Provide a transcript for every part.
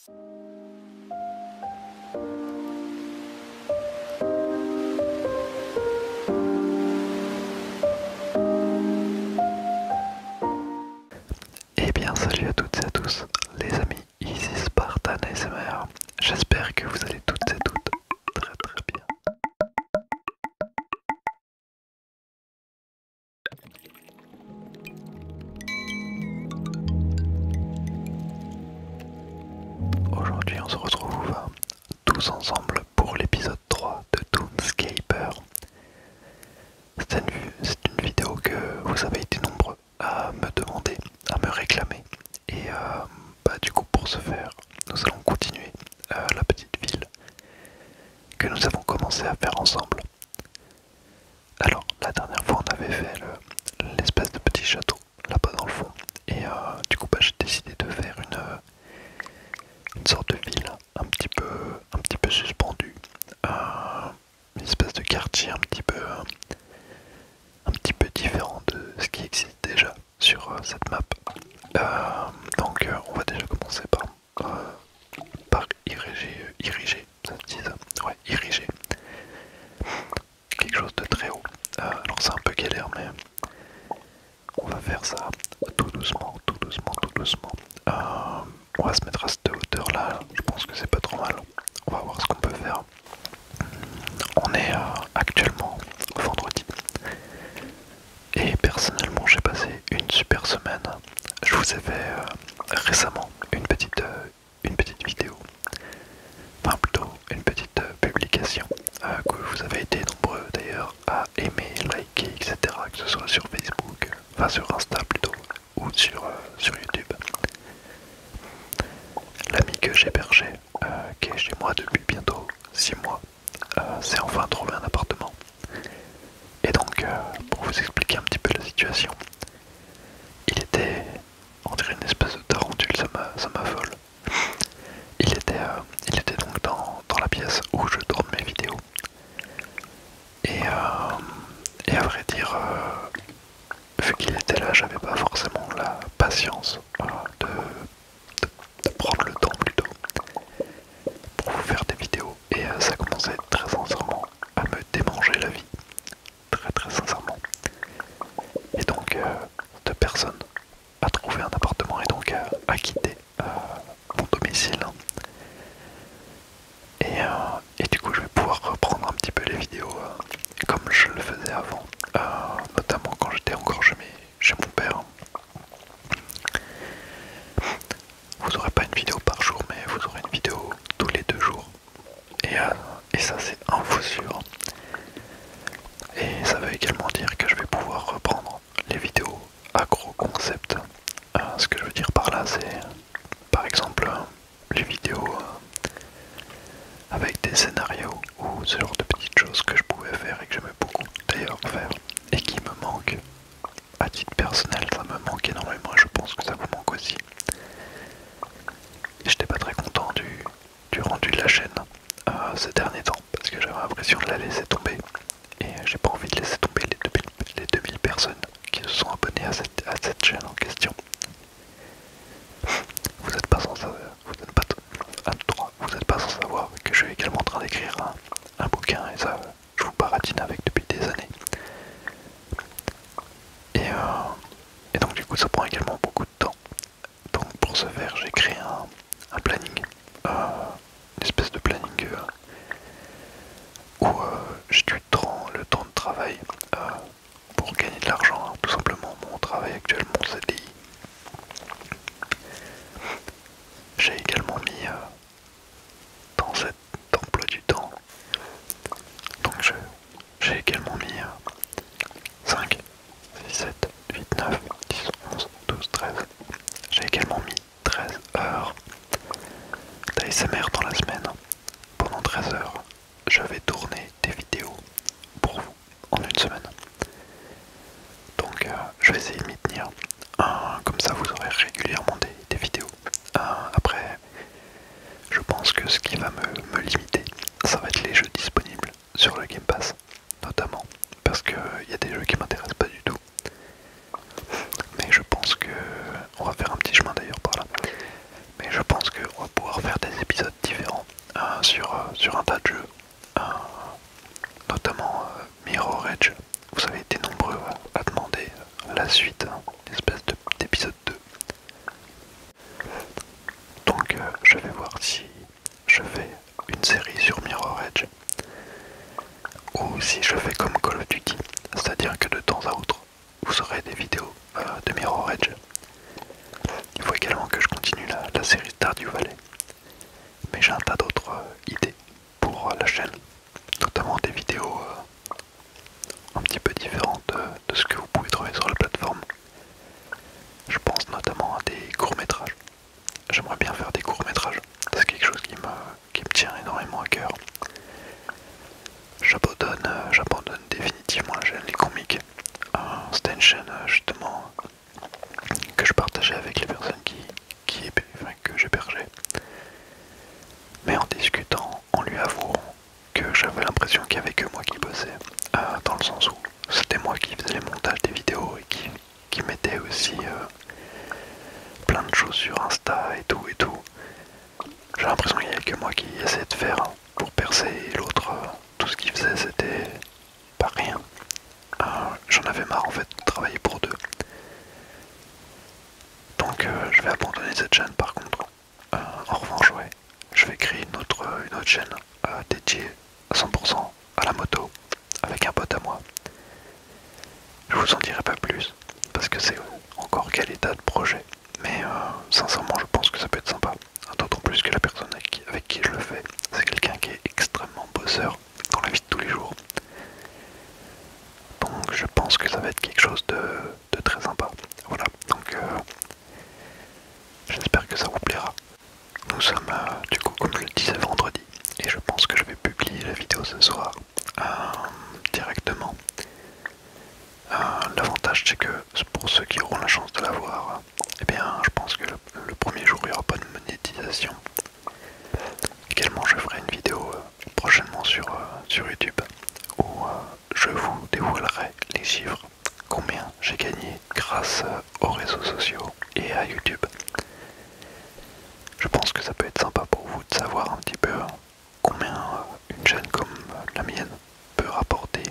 Eh bien salut à toutes et à tous, les amis, ici Spartan ASMR. J'espère que vous allez toutes et toutes très très bien. Aujourd'hui on se retrouve tous ensemble pour l'épisode 3 de Toonscaper. C'est une vidéo que vous avez été nombreux à me demander, à me réclamer. Et du coup pour ce faire, nous allons continuer la petite ville que nous avons commencé à faire ensemble. Alors la dernière fois on avait fait l'espèce de petit château là-bas dans le fond. Et du coup j'ai décidé de faire une sorte de ville un petit peu suspendue. Une espèce de quartier un petit peu différent de ce qui existe déjà sur cette map. Donc on va déjà commencer par iriger, ça se dit ça? Ouais, iriger. Quelque chose de très haut. Alors c'est un peu galère mais on va faire ça tout doucement, tout doucement, tout doucement. On va se mettre à cette hauteur là, je pense que c'est pas trop mal. On va voir ce qu'on peut faire. On est actuellement vendredi. Et personnellement j'ai passé une super semaine. Je vous ai fait récemment une petite vidéo. Enfin plutôt une petite publication que vous avez été nombreux d'ailleurs à aimer, liker, etc. Que ce soit sur Facebook, enfin sur Insta plutôt, ou sur YouTube. L'ami que j'hébergeais, qui est chez moi depuis bientôt 6 mois, s'est enfin trouvé un appartement. Et donc, pour vous expliquer un petit peu la situation, il était, on dirait une espèce de tarentule, ça m'affole. Il était donc dans la pièce où je tourne mes vidéos. Et à vrai dire, vu qu'il était là, j'avais pas forcément la patience de prendre le temps plutôt pour vous faire des vidéos. Et ça commençait très sincèrement à me démanger la vie. Très très sincèrement. Et donc, cette personne a trouvé un appartement et donc a quitté mon domicile. Et du coup je vais pouvoir reprendre un petit peu les vidéos comme je le faisais avant, notamment quand j'étais encore chez mon père. Vous aurez pas une vidéo par jour mais vous aurez une vidéo tous les 2 jours. Et ça c'est info sûr. Et ça veut également dire que je vais pouvoir reprendre les vidéos à gros concept. Ce que je veux dire par là c'est par exemple les vidéos avec des scénarios ou ce genre de petites choses que je pouvais faire et que j'aimais beaucoup d'ailleurs faire et qui me manquent. À titre personnel ça me manque énormément et je pense que ça vous manque aussi. Et j'étais pas très content du rendu de la chaîne ces derniers temps parce que j'avais l'impression de la laisser tomber et j'ai pas envie de laisser tomber les 2000 personnes qui se sont abonnées à cette chaîne en question. Vous n'êtes pas sans savoir, vous êtes pas sans savoir que je suis également en train d'écrire un bouquin et ça je vous baratine avec depuis des années. Et donc du coup ça prend également beaucoup de temps. Donc pour ce faire j'ai créé un planning, une espèce de planning où j'ai du temps, le temps de travail pour gagner de l'argent, hein, tout simplement mon travail actuel, mon CDI. J'ai également mis dans cet emploi du temps, donc j'ai également mis 5, 6, 7, 8, 9, 10, 11, 12, 13. J'ai également mis 13 heures d'ASMR dans la semaine. Pendant 13 heures, je vais tourner des vidéos pour vous en une semaine. Donc je vais essayer de m'y tenir. Comme ça vous aurez régulièrement des vidéos. Après, je pense que ce qui va me limiter, ça va être les jeux disponibles sur le Game Pass, notamment. Parce qu'il y a des jeux qui m'intéressent pas du tout. Mais je pense que... On va faire un petit chemin d'ailleurs par là. Mais je pense qu'on va pouvoir faire une série sur Mirror Edge, ou si je fais comme Call of Duty, c'est-à-dire que de temps à autre, vous aurez des vidéos de Mirror Edge. Il faut également que je continue la série Stardew Valley, mais j'ai un tas d'autres idées pour la chaîne, notamment des vidéos un petit peu différentes de ce que vous pouvez trouver sur la plateforme. Je pense notamment à des courts-métrages. J'aimerais bien faire des courts-métrages, c'est quelque chose qui me tient énormément à cœur. J'abandonne définitivement la chaîne Les Comiques. C'était une chaîne justement que je partageais avec les personnes que j'hébergeais. Mais en discutant, en lui avouant que j'avais l'impression qu'il n'y avait que moi qui bossais, dans le sens où c'était moi qui faisais les montages des vidéos et qui mettait aussi plein de choses sur Insta et tout. J'ai l'impression qu'il n'y avait que moi qui essayais de faire pour percer et l'autre, tout ce qu'il faisait c'était pas rien. J'en avais marre en fait de travailler pour deux. Donc je vais abandonner cette chaîne par contre. En revanche, ouais, je vais créer une autre chaîne dédiée à 100% à la moto avec un pote à moi. Je vous en dirai pas plus parce que c'est encore quel état de projet. Mais sincèrement, je pense que ça peut être sympa. D'autant plus que la personne avec qui je le fais, c'est quelqu'un qui est extrêmement bosseur dans la vie de tous les jours. Donc je pense que ça va être quelque chose de très sympa. Voilà, donc j'espère que ça vous plaira. Nous sommes du coup, comme je le disais, vendredi, et je pense que je vais publier la vidéo ce soir directement. L'avantage c'est que pour ceux qui auront la chance de la voir, eh bien je pense que le premier jour il n'y aura pas de monétisation. Également je ferai une vidéo prochainement sur YouTube où je vous dévoilerai les chiffres, combien j'ai gagné grâce aux réseaux sociaux et à YouTube. Je pense que ça peut être sympa pour vous de savoir un petit peu combien une chaîne comme la mienne peut rapporter.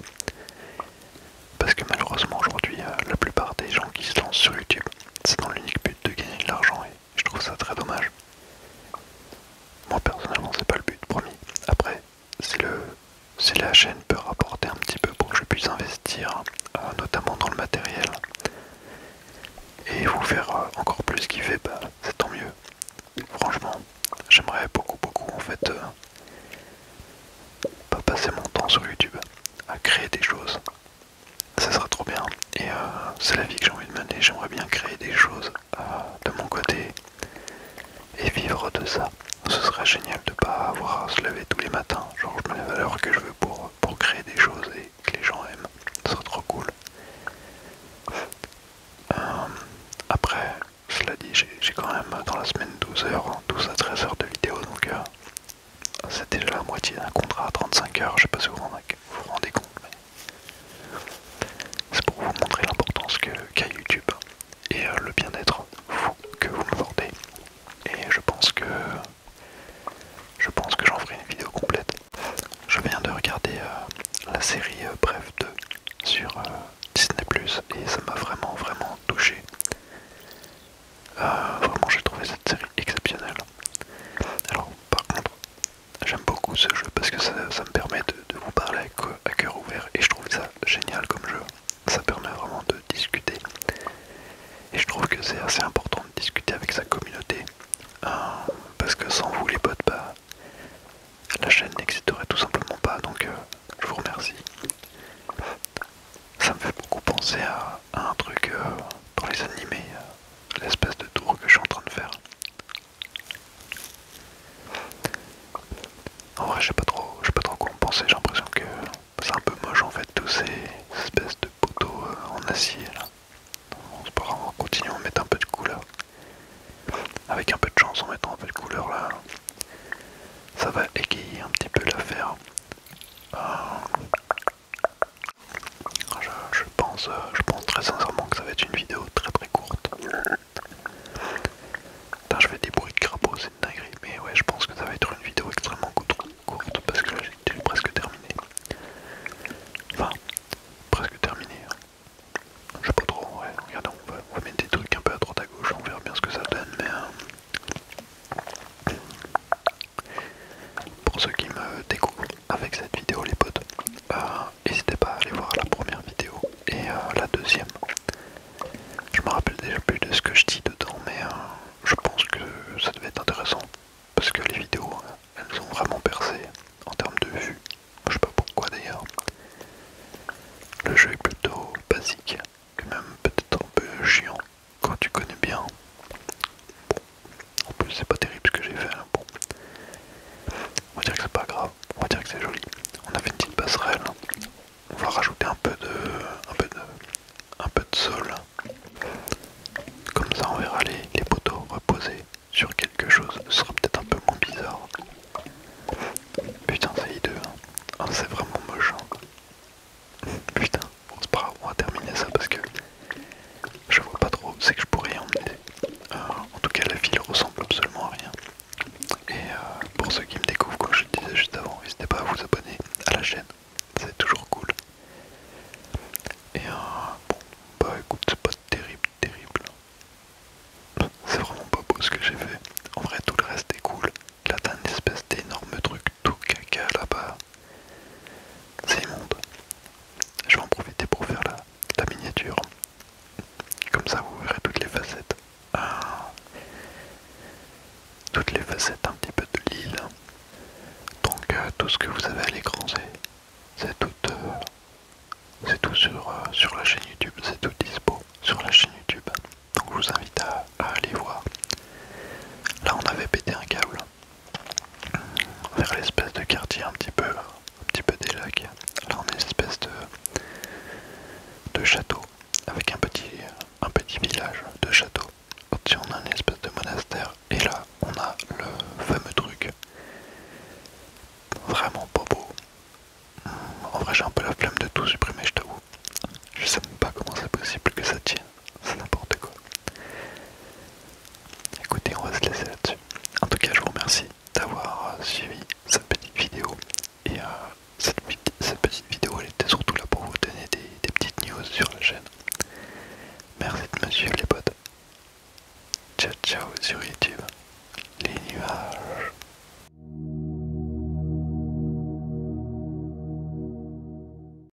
Parce que malheureusement aujourd'hui, la plupart des gens qui se lancent sur YouTube, c'est dans l'unique but de gagner de l'argent et je trouve ça très dommage. Moi personnellement c'est pas le but, promis. Après, si la chaîne peut rapporter un petit peu pour que je puisse investir, notamment dans le matériel, et vous faire encore plus kiffer, bah c'est tant mieux. Franchement, j'aimerais beaucoup en fait pas passer mon temps sur YouTube à créer des choses. Ça sera trop bien et c'est la vie que j'ai envie de mener. J'aimerais bien créer des choses de mon côté et vivre de ça. Ce serait génial de pas avoir à se lever tous les matins. Genre je me lève à l'heure que je veux pour créer des choses et que les gens aiment. Ce serait trop cool. Après, cela dit, j'ai quand même dans la semaine 12 heures, 12 à 13 heures de vidéo, donc c'est déjà la moitié d'un contrat à 35 heures, je sais pas si vous vous rendez compte, mais c'est pour vous montrer l'importance qu'a YouTube et le bien-être que vous me portez. Et je pense que j'en ferai une vidéo complète. Je viens de regarder la série Bref 2 sur Disney+, et ça m'a vraiment touché. Vraiment j'ai trouvé cette série exceptionnelle. Alors par contre, j'aime beaucoup ce jeu parce que ça me permet de vous parler à cœur ouvert et je trouve ça génial comme jeu. Ça permet vraiment de discuter et je trouve que c'est assez important de discuter avec sa communauté parce que sans vous les potes, bah, la chaîne n'existerait tout simplement pas, donc je vous remercie. Ça me fait beaucoup penser à un truc dans les animés, l'espèce de tour que je suis en train de faire. En vrai, je sais pas trop quoi en penser, j'ai l'impression que c'est un peu moche en fait, tous ces espèces de poteaux en acier là. Bon, c'est pas grave, on va continuer, on mettre un peu de couleur. Avec un peu de chance, en mettant un peu de couleur là, ça va égayer un petit peu c'est un petit peu de l'île. Donc tout ce que vous avez à l'écran, c'est tout sur la chaîne YouTube, c'est tout dispo sur la chaîne YouTube. Donc je vous invite à aller voir. Là on avait pété un câble vers l'espèce de quartier un petit peu des lacs. Là on a une espèce de château avec un petit village de château. Au-dessus on a une espèce de monastère et là on a le fameux truc vraiment pas beau. En vrai j'ai un peu la flemme de tout supprimer, je t'avoue. Je sais même pas comment c'est possible que ça tienne, c'est n'importe quoi. Écoutez, on va se laisser là-dessus. En tout cas je vous remercie d'avoir suivi cette petite vidéo et cette petite vidéo elle était surtout là pour vous donner des petites news sur la chaîne.